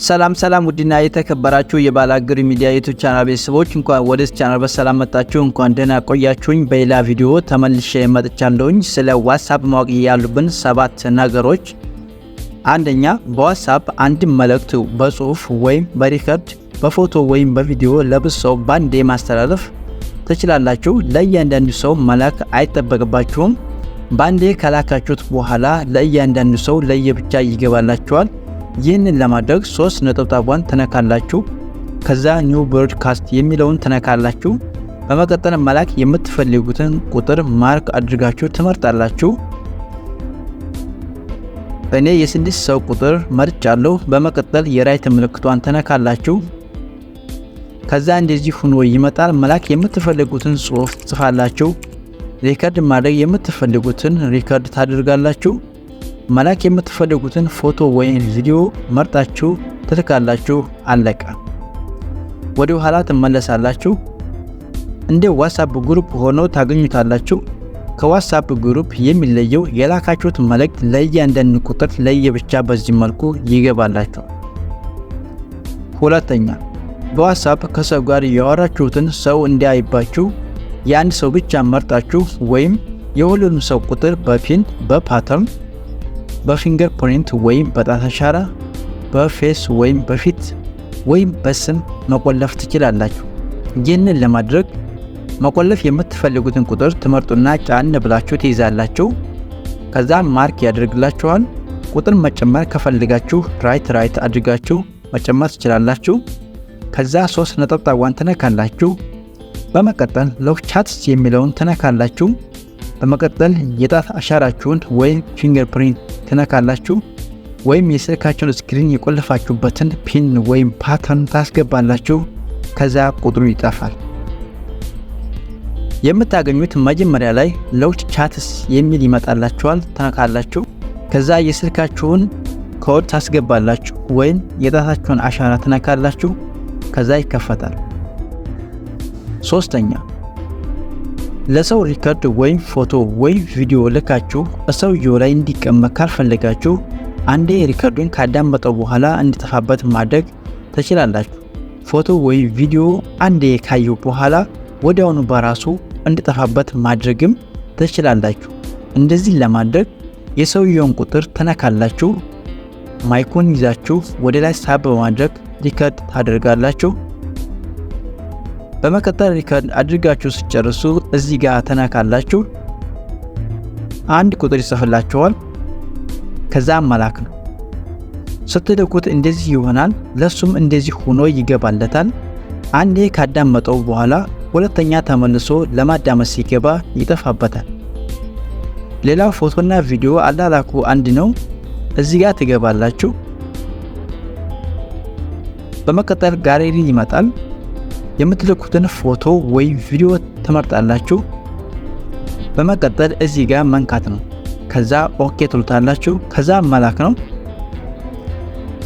ሰላም ውድና የተከበራችሁ የባላገሩ ሚዲያ ዩቲዩብ ቻናል ቤተሰቦች እንኳን ወደ ቻናል በሰላም መጣችሁ። እንኳን ደህና ቆያችሁኝ። በሌላ ቪዲዮ ተመልሼ መጥቻለሁኝ። ስለ ዋትስአፕ ማወቅ ያሉብን 7 ነገሮች። አንደኛ፣ በዋትስአፕ አንድ መልእክት በጽሁፍ ወይም በሪከርድ በፎቶ ወይም በቪዲዮ ለብዙ ሰው ባንዴ ማስተላለፍ ትችላላችሁ። ለእያንዳንዱ ሰው መላክ አይጠበቅባችሁም። ባንዴ ከላካችሁት በኋላ ለእያንዳንዱ ሰው ለየብቻ ይገባላችኋል። ይህንን ለማድረግ 3 ነጠብጣቧን ተነካላችሁ። ከዛ ኒው ብሮድካስት የሚለውን ተነካላችሁ። በመቀጠል መላክ የምትፈልጉትን ቁጥር ማርክ አድርጋችሁ ትመርጣላችሁ። እኔ የ6 ሰው ቁጥር መርጫለሁ። በመቀጠል የራይት ምልክቷን ተነካላችሁ። ከዛ እንደዚህ ሆኖ ይመጣል። መላክ የምትፈልጉትን ጽሁፍ ጽፋላችሁ። ሪከርድ ማድረግ የምትፈልጉትን ሪከርድ ታደርጋላችሁ። መላክ የምትፈልጉትን ፎቶ ወይም ቪዲዮ መርጣችሁ ትልካላችሁ። አለቀ። ወደ ኋላ ትመለሳላችሁ። እንደ ዋትስአፕ ግሩፕ ሆኖ ታገኙታላችሁ። ከዋትስአፕ ግሩፕ የሚለየው የላካችሁት መልእክት ለእያንዳንዱ ቁጥር ለየብቻ በዚህ መልኩ ይገባላችሁ። ሁለተኛ፣ በዋትስአፕ ከሰው ጋር ያወራችሁትን ሰው እንዲያይባችሁ የአንድ ሰው ብቻ መርጣችሁ ወይም የሁሉንም ሰው ቁጥር በፒን በፓተርን በፊንገር ፕሪንት ወይም በጣት አሻራ በፌስ ወይም በፊት ወይም በስም መቆለፍ ትችላላችሁ። ይህንን ለማድረግ መቆለፍ የምትፈልጉትን ቁጥር ትመርጡና ጫን ብላችሁ ትይዛላችሁ። ከዛ ማርክ ያደርግላችኋል። ቁጥር መጨመር ከፈልጋችሁ ራይት አድርጋችሁ መጨመር ትችላላችሁ። ከዛ 3 ነጠብጣቧን ተነካላችሁ። በመቀጠል ሎክ ቻትስ የሚለውን ተነካላችሁ። በመቀጠል የጣት አሻራችሁን ወይም ፊንገር ፕሪንት ተነካላችሁ። ወይም የስልካችሁን ስክሪን የቆለፋችሁበትን ፒን ወይም ፓተርን ታስገባላችሁ። ከዛ ቁጥሩ ይጠፋል። የምታገኙት መጀመሪያ ላይ ሎክ ቻትስ የሚል ይመጣላችኋል። ተነካላችሁ። ከዛ የስልካችሁን ኮድ ታስገባላችሁ ወይም የጣታችሁን አሻራ ተነካላችሁ። ከዛ ይከፈታል። ሶስተኛ፣ ለሰው ሪከርድ ወይም ፎቶ ወይም ቪዲዮ ልካችሁ ሰውየው ላይ እንዲቀመጥ ካልፈለጋችሁ አንዴ ሪከርዱን ካዳመጠው በኋላ እንዲጠፋበት ማድረግ ትችላላችሁ። ፎቶ ወይም ቪዲዮ አንዴ ካየው በኋላ ወዲያውኑ በራሱ እንዲጠፋበት ማድረግም ትችላላችሁ። እንደዚህ ለማድረግ የሰውየውን ቁጥር ተነካላችሁ። ማይኩን ይዛችሁ ወደ ላይ ሳብ በማድረግ ሪከርድ ታደርጋላችሁ። በመቀጠል ሪከርድ አድርጋችሁ ሲጨርሱ እዚህ ጋር ተነካላችሁ። አንድ ቁጥር ይጽፍላችኋል። ከዛ መላክ ነው። ስትልኩት እንደዚህ ይሆናል። ለሱም እንደዚህ ሆኖ ይገባለታል። አንዴ ካዳመጠው በኋላ ሁለተኛ ተመልሶ ለማዳመጥ ሲገባ ይጠፋበታል። ሌላው ፎቶና ቪዲዮ አላላኩ አንድ ነው። እዚህ ጋር ትገባላችሁ። በመቀጠል ጋለሪ ይመጣል። የምትልኩትን ፎቶ ወይም ቪዲዮ ትመርጣላችሁ። በመቀጠል እዚህ ጋር መንካት ነው። ከዛ ኦኬ ትሉታላችሁ። ከዛ መላክ ነው።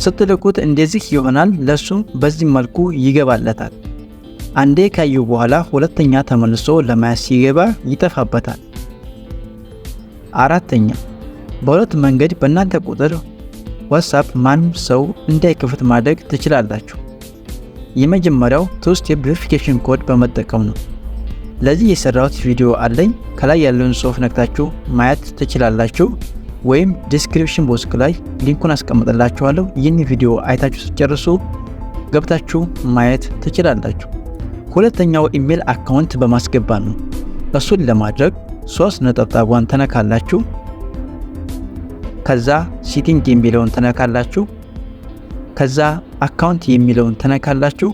ስትልኩት እንደዚህ ይሆናል። ለሱ በዚህ መልኩ ይገባለታል። አንዴ ካዩ በኋላ ሁለተኛ ተመልሶ ለማያስ ሲገባ ይጠፋበታል። አራተኛ፣ በሁለት መንገድ በእናንተ ቁጥር ዋትስአፕ ማንም ሰው እንዳይከፍት ማድረግ ትችላላችሁ። የመጀመሪያው 2 ስቴፕ ቬሪፊኬሽን ኮድ በመጠቀም ነው። ለዚህ የሰራሁት ቪዲዮ አለኝ። ከላይ ያለውን ጽሁፍ ነክታችሁ ማየት ትችላላችሁ፣ ወይም ዲስክሪፕሽን ቦክስ ላይ ሊንኩን አስቀምጥላችኋለሁ። ይህን ቪዲዮ አይታችሁ ሲጨርሱ ገብታችሁ ማየት ትችላላችሁ። ሁለተኛው ኢሜል አካውንት በማስገባት ነው። እሱን ለማድረግ 3 ነጠብጣቧን ተነካላችሁ። ከዛ ሲቲንግ የሚለውን ተነካላችሁ። ከዛ አካውንት የሚለውን ተነካላችሁ።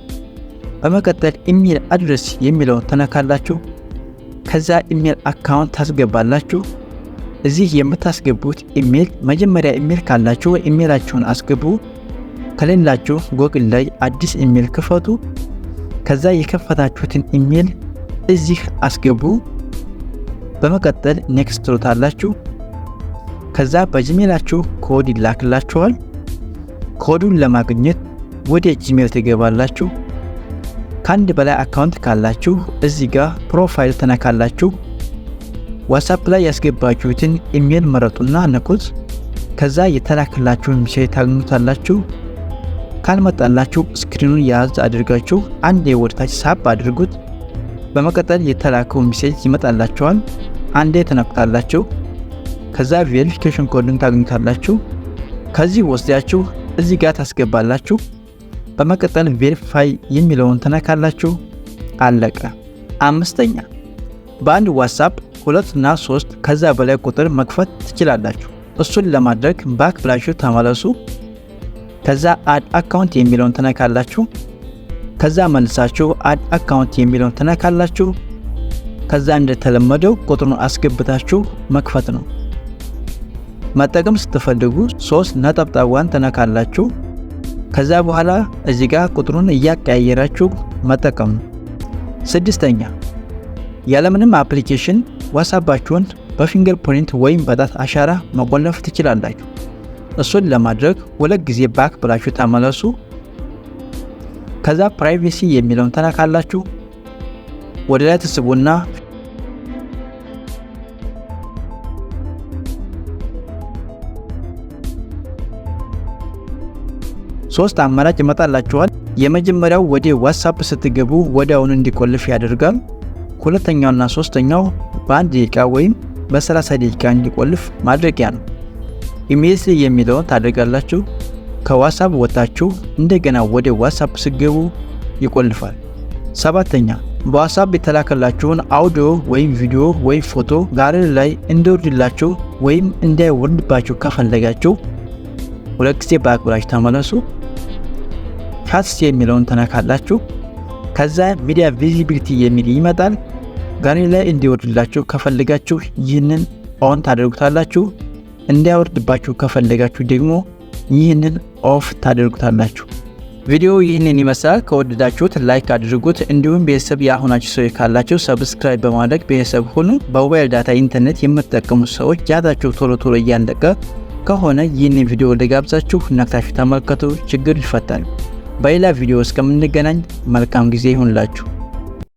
በመቀጠል ኢሜል አድሬስ የሚለውን ተነካላችሁ። ከዛ ኢሜል አካውንት ታስገባላችሁ። እዚህ የምታስገቡት ኢሜል መጀመሪያ ኢሜል ካላችሁ ኢሜላችሁን አስገቡ። ከሌላችሁ ጎግል ላይ አዲስ ኢሜል ክፈቱ። ከዛ የከፈታችሁትን ኢሜል እዚህ አስገቡ። በመቀጠል ኔክስት ትሉታላችሁ። ከዛ በጂሜላችሁ ኮድ ይላክላችኋል። ኮዱን ለማግኘት ወደ ጂሜል ትገባላችሁ። ከአንድ በላይ አካውንት ካላችሁ እዚህ ጋር ፕሮፋይል ተነካላችሁ። ዋትስአፕ ላይ ያስገባችሁትን ኢሜል መረጡና ነኩት። ከዛ የተላከላችሁን ሜሴጅ ታገኙታላችሁ። ካልመጣላችሁ ስክሪኑን ያዝ አድርጋችሁ አንዴ ወደታች ሳብ አድርጉት። በመቀጠል የተላከው ሜሴጅ ይመጣላችኋል። አንዴ ተነክታላችሁ። ከዛ ቬሪፊኬሽን ኮድን ታገኙታላችሁ። ከዚህ ወስዳችሁ እዚህ ጋር ታስገባላችሁ። በመቀጠል ቬሪፋይ የሚለውን ተነካላችሁ። አለቀ። አምስተኛ በአንድ ዋትስአፕ 2 እና 3 ከዛ በላይ ቁጥር መክፈት ትችላላችሁ። እሱን ለማድረግ ባክ ብላችሁ ተመለሱ። ከዛ አድ አካውንት የሚለውን ተነካላችሁ። ከዛ መልሳችሁ አድ አካውንት የሚለውን ተነካላችሁ። ከዛ እንደተለመደው ቁጥሩን አስገብታችሁ መክፈት ነው። መጠቀም ስትፈልጉ 3 ነጠብጣቧን ተነካላችሁ። ከዛ በኋላ እዚህ ጋር ቁጥሩን እያቀያየራችሁ መጠቀም ነው። ስድስተኛ ያለምንም አፕሊኬሽን ዋትስአፓችሁን በፊንገር ፕሪንት ወይም በጣት አሻራ መቆለፍ ትችላላችሁ። እሱን ለማድረግ 2 ጊዜ ባክ ብላችሁ ተመለሱ። ከዛ ፕራይቬሲ የሚለውን ተነካላችሁ። ወደ ላይ ተስቡና 3 አማራጭ ይመጣላችኋል። የመጀመሪያው ወደ ዋትስአፕ ስትገቡ ወዲያውኑ እንዲቆልፍ ያደርጋል። ሁለተኛውና ሶስተኛው በ1 ደቂቃ ወይም በ30 ደቂቃ እንዲቆልፍ ማድረጊያ ነው። ኢሜይል የሚለውን ታደርጋላችሁ። ከዋትስአፕ ወጣችሁ እንደገና ወደ ዋትስአፕ ስትገቡ ይቆልፋል። ሰባተኛ በዋትስአፕ የተላከላችሁን አውዲዮ ወይም ቪዲዮ ወይም ፎቶ ጋለሪ ላይ እንዲወርድላችሁ ወይም እንዳይወርድባችሁ ከፈለጋችሁ 2 ጊዜ ባክ ብላችሁ ተመለሱ። ካትስ የሚለውን ተነካላችሁ። ከዛ ሚዲያ ቪዚቢሊቲ የሚል ይመጣል። ጋለሪ ላይ እንዲወርድላችሁ ከፈለጋችሁ ይህንን ኦን ታደርጉታላችሁ። እንዳይወርድባችሁ ከፈለጋችሁ ደግሞ ይህንን ኦፍ ታደርጉታላችሁ። ቪዲዮ ይህንን ይመስላል። ከወደዳችሁት ላይክ አድርጉት። እንዲሁም ቤተሰብ ያልሆናችሁ ሰዎች ካላችሁ ሰብስክራይብ በማድረግ ቤተሰብ ሁኑ። በሞባይል ዳታ ኢንተርኔት የምትጠቀሙ ሰዎች ዳታችሁ ቶሎ እያለቀ ከሆነ ይህንን ቪዲዮ ልጋብዛችሁ፣ ነክታችሁ ተመልከቱ። ችግር ይፈታል። በሌላ ቪዲዮ እስከምንገናኝ መልካም ጊዜ ይሁንላችሁ።